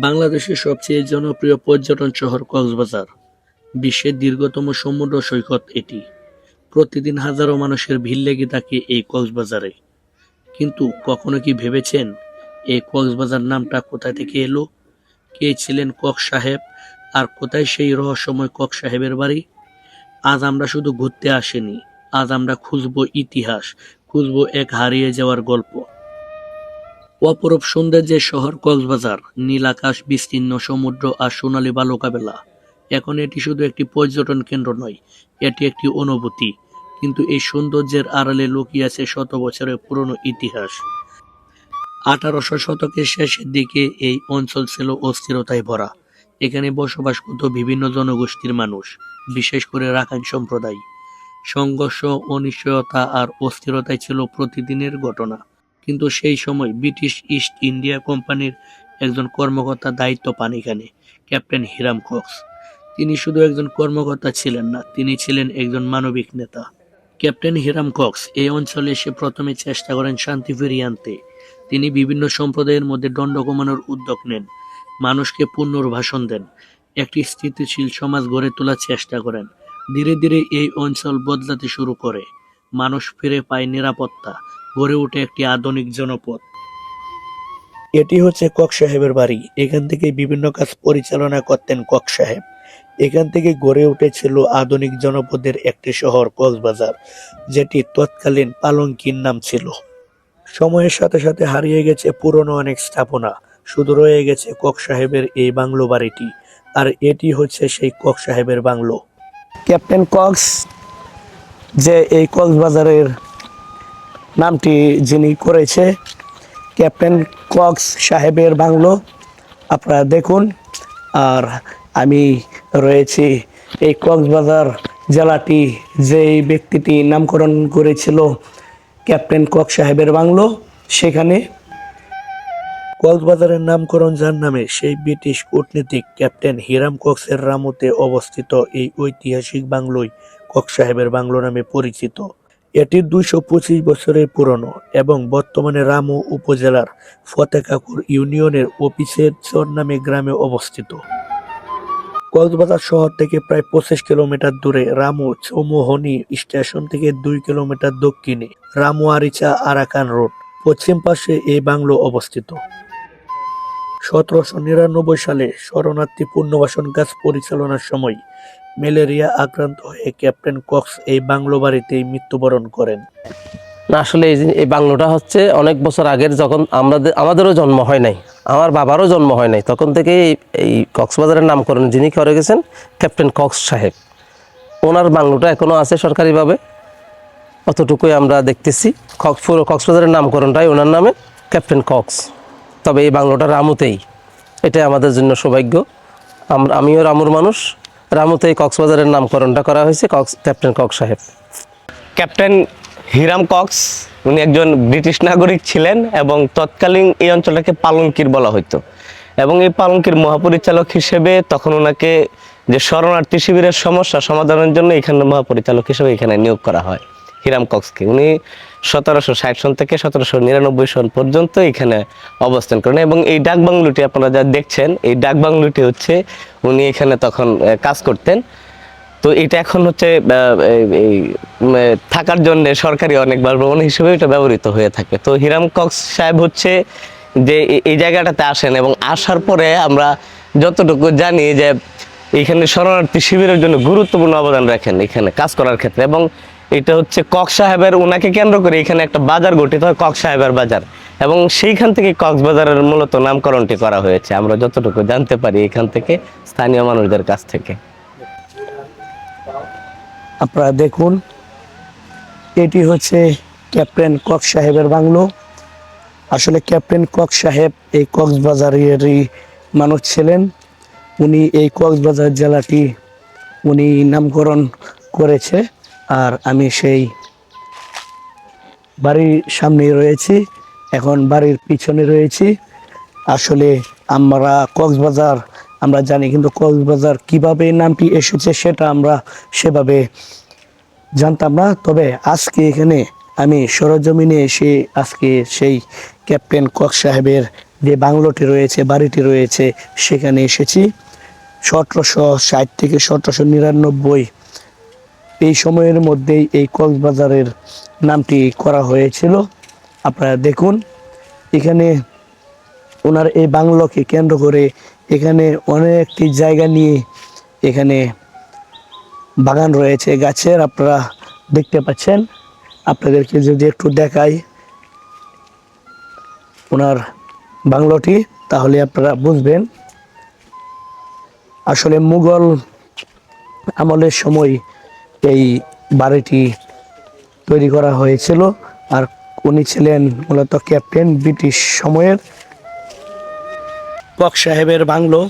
বাংলাদেশের সবচেয়ে জনপ্রিয় পর্যটন শহর কক্সবাজার। বিশ্বের দীর্ঘতম সমুদ্র সৈকত এটি। প্রতিদিন হাজারো মানুষের ভিড় লেগে থাকে এই কক্সবাজারে। কিন্তু কখনো কি ভেবেছেন এই কক্সবাজার নামটা কোথা থেকে এলো? কে ছিলেন কক সাহেব, আর কোথায় সেই রহস্যময় কক সাহেবের বাড়ি? আজ আমরা শুধু ঘুরতে আসিনি, আজ আমরা খুঁজবো ইতিহাস, খুঁজবো এক হারিয়ে যাওয়ার গল্প। অপরূপ সৌন্দর্যের শহর কক্সবাজার, নীল আকাশ, বিস্তীর্ণ সমুদ্র আর সোনালী বালুকাবেলা। এখন এটি শুধু একটি পর্যটন কেন্দ্র নয়, এটি একটি অনুভূতি। কিন্তু এই সৌন্দর্যের আড়ালে লুকিয়ে আছে শত বছরের পুরনো ইতিহাস। 1800 শতকের শেষের দিকে এই অঞ্চল ছিল অস্থিরতায় ভরা। এখানে বসবাস করত বিভিন্ন জনগোষ্ঠীর মানুষ, বিশেষ করে রাখাইন সম্প্রদায়। সংঘর্ষ, অনিশ্চয়তা আর অস্থিরতাই ছিল প্রতিদিনের ঘটনা। কিন্তু সেই সময় ব্রিটিশ ইস্ট ইন্ডিয়া কোম্পানির একজন কর্মকর্তা দায়িত্ব পান এখানে, ক্যাপ্টেন হিরাম কক্স। তিনি শুধু একজন কর্মকর্তা ছিলেন না, তিনি ছিলেন একজন মানবিক নেতা। ক্যাপ্টেন হিরাম কক্স এই অঞ্চলে এসে প্রথমে চেষ্টা করেন শান্তি ফিরিয়ে আনতে। তিনি বিভিন্ন সম্প্রদায়ের মধ্যে দ্বন্দ্ব কমানোর উদ্যোগ নেন, মানুষকে পুনর্বাসন দেন, একটি স্থিতিশীল সমাজ গড়ে তোলার চেষ্টা করেন। ধীরে ধীরে এই অঞ্চল বদলাতে শুরু করে। মানুষ ফিরে পায় নিরাপত্তা, গড়ে ওঠে একটি আধুনিক জনপদ। এটি হচ্ছে কক সাহেবের বাড়ি। এখান থেকে বিভিন্ন কাজ পরিচালনা করতেন কক সাহেব। এখান থেকে গড়ে উঠেছিল আধুনিক জনপদের একটি শহর কক্সবাজার, যেটি তৎকালীন পালঙ্কির নাম ছিল। সময়ের সাথে সাথে হারিয়ে গেছে পুরনো অনেক স্থাপনা, শুধু রয়ে গেছে কক সাহেবের এই বাংলো বাড়িটি। আর এটি হচ্ছে সেই কক সাহেবের বাংলো। ক্যাপ্টেন কক্স যে এই কক্সবাজারের নামটি যিনি করেছে, ক্যাপ্টেন কক্স সাহেবের বাংলো আপনারা দেখুন। আর আমি রয়েছি এই কক্সবাজার জেলাটি যেই ব্যক্তিটি নামকরণ করেছিল ক্যাপ্টেন কক্স সাহেবের বাংলো, সেখানে। কক্সবাজারের নামকরণ যার নামে, সেই ব্রিটিশ কূটনীতিক ক্যাপ্টেন হিরাম কক্সের রামুতে অবস্থিত এই ঐতিহাসিক বাংলোই কক সাহেবের বাংলো নামে পরিচিত। এটি 225 বছরের পুরনো এবং বর্তমানে রামু উপজেলার ফতেকাকুর ইউনিয়নের অফিসের চর নামে গ্রামে অবস্থিত। কক্সবাজার শহর থেকে প্রায় 25 কিলোমিটার দূরে, রামু চৌমুহনী স্টেশন থেকে 2 কিলোমিটার দক্ষিণে রামু আরিচা আরাকান রোড, পশ্চিম পাশে এই বাংলো অবস্থিত। 1799 সালে শরণার্থী পুনর্বাসন কাজ পরিচালনার সময় ম্যালেরিয়া আক্রান্ত হয়ে ক্যাপ্টেন কক্স এই বাংলো বাড়িতেই মৃত্যুবরণ করেন। না, আসলে এই বাংলোটা হচ্ছে অনেক বছর আগের, যখন আমাদেরও জন্ম হয় নাই, আমার বাবারও জন্ম হয় নাই, তখন থেকে এই কক্সবাজারের নামকরণ যিনি করে গেছেন ক্যাপ্টেন কক্স সাহেব, ওনার বাংলোটা এখনও আছে সরকারিভাবে, অতটুকুই আমরা দেখতেছি। পুরো কক্সবাজারের নামকরণটাই ওনার নামে, ক্যাপ্টেন কক্স। তবে এই বাংলোটা রামুতেই, এটাই আমাদের জন্য সৌভাগ্য। আমিও রামুর মানুষ, রামুতেই কক্সবাজারের নামকরণটা করা হয়েছে ক্যাপ্টেন কক্স সাহেব। ক্যাপ্টেন হিরাম কক্স উনি একজন ব্রিটিশ নাগরিক ছিলেন এবং তৎকালীন এই অঞ্চলটাকে পালঙ্কির বলা হতো। এবং এই পালঙ্কির মহাপরিচালক হিসেবে তখন ওনাকে যে শরণার্থী শিবিরের সমস্যা সমাধানের জন্য এখানে মহাপরিচালক হিসেবে এখানে নিয়োগ করা হয় হিরাম কক্সকে। উনি 1760 সন থেকে 1799 সন পর্যন্ত এখানে অবস্থান করেন। এবং এই ডাক বাংলোটি আপনারা যা দেখছেন, এই ডাক বাংলোটি হচ্ছে উনি এখানে তখন কাজ করতেন। তো এটা এখন হচ্ছে থাকার জন্য সরকারি অনেক বাসভবন হিসেবে এটা ব্যবহৃত হয়ে থাকে। তো হিরাম কক্স সাহেব হচ্ছে যে এই জায়গাটাতে আসেন, এবং আসার পরে আমরা যতটুকু জানি যে এখানে শরণার্থী শিবিরের জন্য গুরুত্বপূর্ণ অবদান রাখেন এখানে কাজ করার ক্ষেত্রে। এবং এটা হচ্ছে কক্স সাহেবের, ওনাকে কেন্দ্র করে এখানে একটা বাজার গঠিত হয়, কক্স সাহেবের বাজার, এবং সেইখান থেকে কক্সবাজারের মূলত নামকরণটি করা হয়েছে আমরা যতটুকু জানতে পারি এখান থেকে, স্থানীয় মানুষদের কাছ থেকে। আপনারা দেখুন, এটি হচ্ছে ক্যাপ্টেন কক্স সাহেবের বাংলো। আসলে ক্যাপ্টেন কক্স সাহেব এই কক্সবাজারেরই মানুষ ছিলেন। উনি এই কক্সবাজার জেলাটি উনি নামকরণ করেছে। আর আমি সেই বাড়ির সামনে রয়েছি, এখন বাড়ির পিছনে রয়েছি। আসলে আমরা কক্সবাজার আমরা জানি, কিন্তু কক্সবাজার কিভাবে নামটি এসেছে সেটা আমরা সেভাবে জানতাম না। তবে আজকে এখানে আমি সরজমিনে এসে আজকে সেই ক্যাপ্টেন কক্স সাহেবের যে বাংলোটি রয়েছে, বাড়িটি রয়েছে, সেখানে এসেছি। 1760 থেকে 1799 এই সময়ের মধ্যেই এই কক্সবাজারের নামটি করা হয়েছিল। আপনারা দেখুন, এখানে ওনার এই বাংলোকে কেন্দ্র করে এখানে অনেকটি জায়গা নিয়ে এখানে বাগান রয়েছে গাছের, আপনারা দেখতে পাচ্ছেন। আপনাদেরকে যদি একটু দেখাই ওনার বাংলোটি, তাহলে আপনারা বুঝবেন আসলে মুঘল আমলের সময় এই বাড়িটি তৈরি করা হয়েছিল। আর উনি ছিলেন মূলত ক্যাপ্টেন, ব্রিটিশ সময়ের। কক্স সাহেবের বাংলো,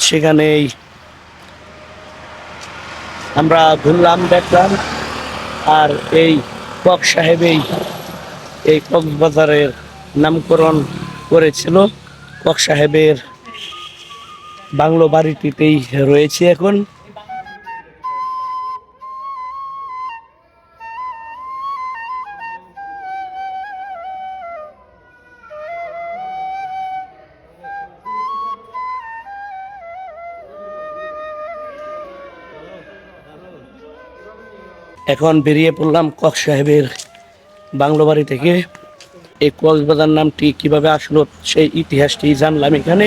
সেখানেই আমরা ঘুরলাম, দেখলাম। আর এই কক্স সাহেবেই এই কক্সবাজারের নামকরণ করেছিল। কক্স সাহেবের বাংলো বাড়িটিতেই রয়েছে এখন। এখন বেরিয়ে পড়লাম কক্স সাহেবের বাংলো বাড়ি থেকে। এই কক্সবাজার নামটি কিভাবে আসলো সেই ইতিহাসটি জানলাম এখানে।